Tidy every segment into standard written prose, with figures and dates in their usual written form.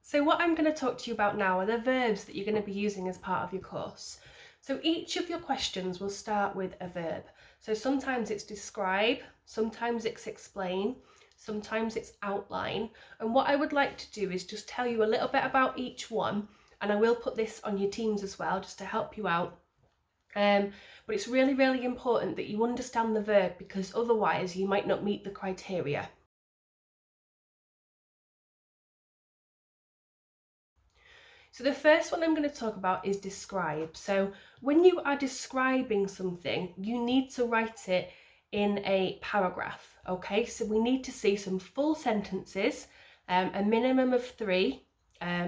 So what I'm going to talk to you about now are the verbs that you're going to be using as part of your course. So each of your questions will start with a verb. So sometimes it's describe, sometimes it's explain, sometimes it's outline. And what I would like to do is just tell you a little bit about each one, and I will put this on your teams as well just to help you out. But it's really, really important that you understand the verb, because otherwise you might not meet the criteria. So the first one I'm going to talk about is describe. So when you are describing something, you need to write it in a paragraph, okay? So we need to see some full sentences, a minimum of 3,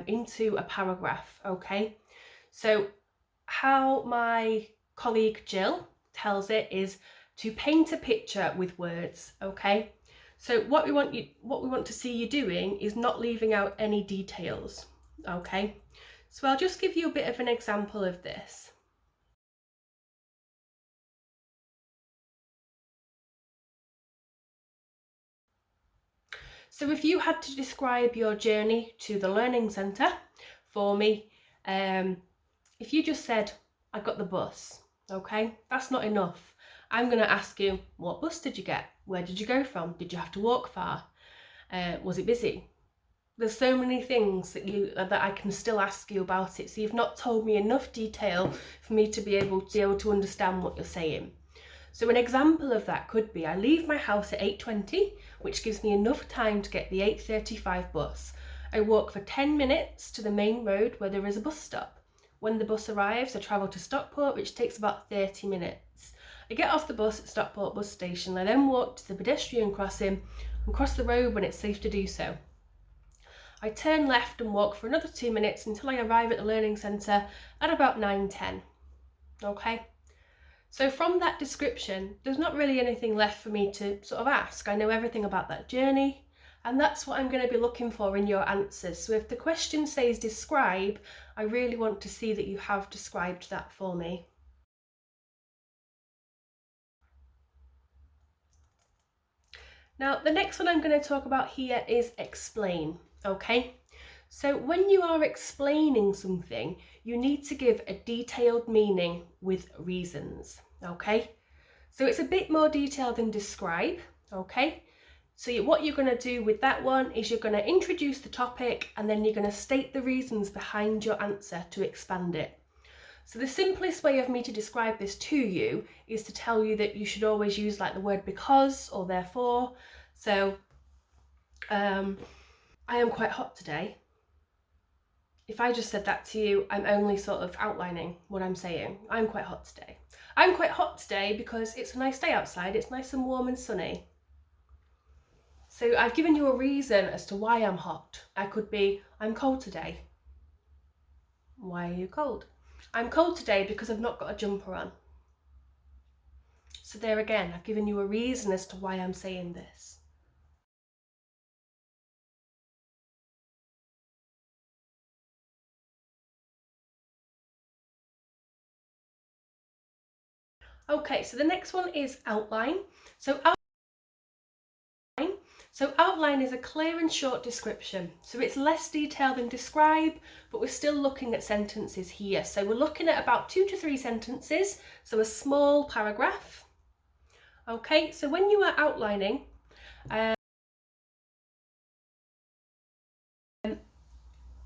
into a paragraph, okay? So how my colleague Jill tells it is to paint a picture with words, okay? So what we want to see you doing is not leaving out any details, okay? So I'll just give you a bit of an example of this. So if you had to describe your journey to the learning centre for me, if you just said, I got the bus, okay, that's not enough. I'm going to ask you, what bus did you get? Where did you go from? Did you have to walk far? Was it busy? There's so many things that I can still ask you about it. So you've not told me enough detail for me to be able to understand what you're saying. So an example of that could be, I leave my house at 8:20, which gives me enough time to get the 8:35 bus. I walk for 10 minutes to the main road where there is a bus stop. When the bus arrives, I travel to Stockport, which takes about 30 minutes. I get off the bus at Stockport bus station. I then walk to the pedestrian crossing and cross the road when it's safe to do so. I turn left and walk for another 2 minutes until I arrive at the learning centre at about 9:10. Okay? So from that description, there's not really anything left for me to sort of ask. I know everything about that journey, and that's what I'm going to be looking for in your answers. So if the question says describe, I really want to see that you have described that for me. Now, the next one I'm going to talk about here is explain, okay? So when you are explaining something, you need to give a detailed meaning with reasons, okay? So it's a bit more detailed than describe, okay? So what you're going to do with that one is you're going to introduce the topic, and then you're going to state the reasons behind your answer to expand it. So the simplest way of me to describe this to you is to tell you that you should always use like the word because or therefore. So I am quite hot today. If I just said that to you, I'm only sort of outlining what I'm saying. I'm quite hot today. I'm quite hot today because it's a nice day outside. It's nice and warm and sunny. So I've given you a reason as to why I'm hot. I could be, I'm cold today. Why are you cold? I'm cold today because I've not got a jumper on. So there again, I've given you a reason as to why I'm saying this. Okay, so the next one is outline. So outline is a clear and short description. So it's less detailed than describe, but we're still looking at sentences here. So we're looking at about 2 to 3 sentences, so a small paragraph. Okay, so when you are outlining,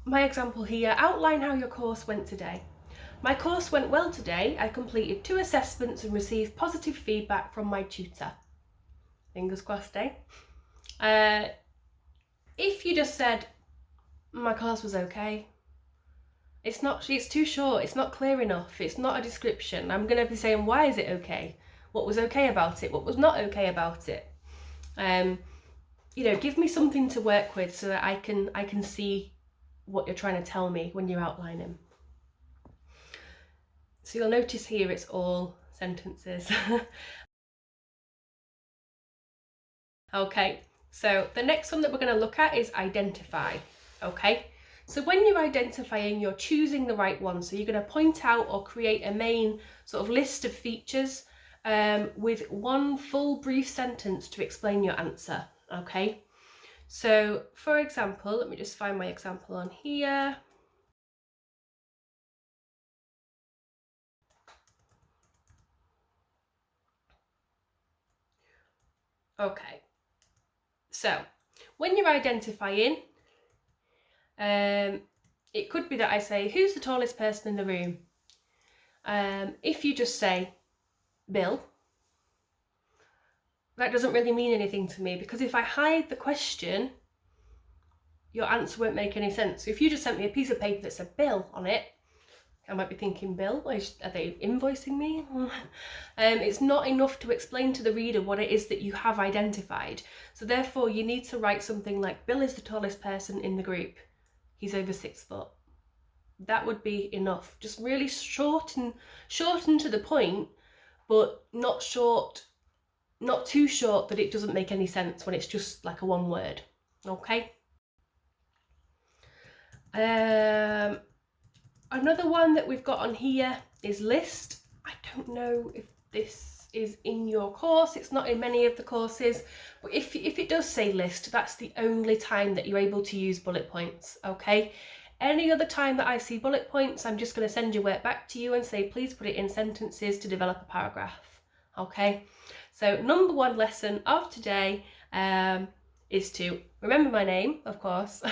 my example here, outline how your course went today. My course went well today. I completed 2 assessments and received positive feedback from my tutor. Fingers crossed, eh? If you just said, my course was okay, it's too short, it's not clear enough, it's not a description. I'm going to be saying, why is it okay? What was okay about it? What was not okay about it? Give me something to work with so that I can see what you're trying to tell me when you're outlining. So you'll notice here it's all sentences. Okay, so the next one that we're going to look at is identify. Okay, so when you're identifying, you're choosing the right one. So you're going to point out or create a main sort of list of features with one full brief sentence to explain your answer. Okay, So for example, let me just find my example on here. Okay, so when you're identifying, it could be that I say, who's the tallest person in the room? If you just say Bill, that doesn't really mean anything to me, because if I hide the question, your answer won't make any sense. So if you just sent me a piece of paper that said Bill on it, I might be thinking, Bill, are they invoicing me? It's not enough to explain to the reader what it is that you have identified. So therefore you need to write something like, Bill is the tallest person in the group. He's over 6 foot. That would be enough. Just really shorten to the point, but not too short that it doesn't make any sense when it's just like a one word. Okay. Another one that we've got on here is list. I don't know if this is in your course. It's not in many of the courses, but if it does say list, that's the only time that you're able to use bullet points, okay? Any other time that I see bullet points, I'm just going to send your work back to you and say, please put it in sentences to develop a paragraph, okay? So number 1 lesson of today is to remember my name, of course,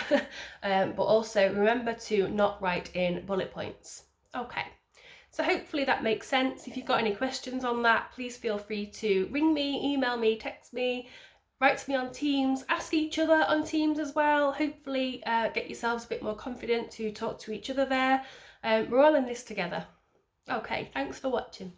but also remember to not write in bullet points. Okay, so hopefully that makes sense. If you've got any questions on that, please feel free to ring me, email me, text me, write to me on Teams, ask each other on Teams as well. Hopefully get yourselves a bit more confident to talk to each other there. We're all in this together. Okay, thanks for watching.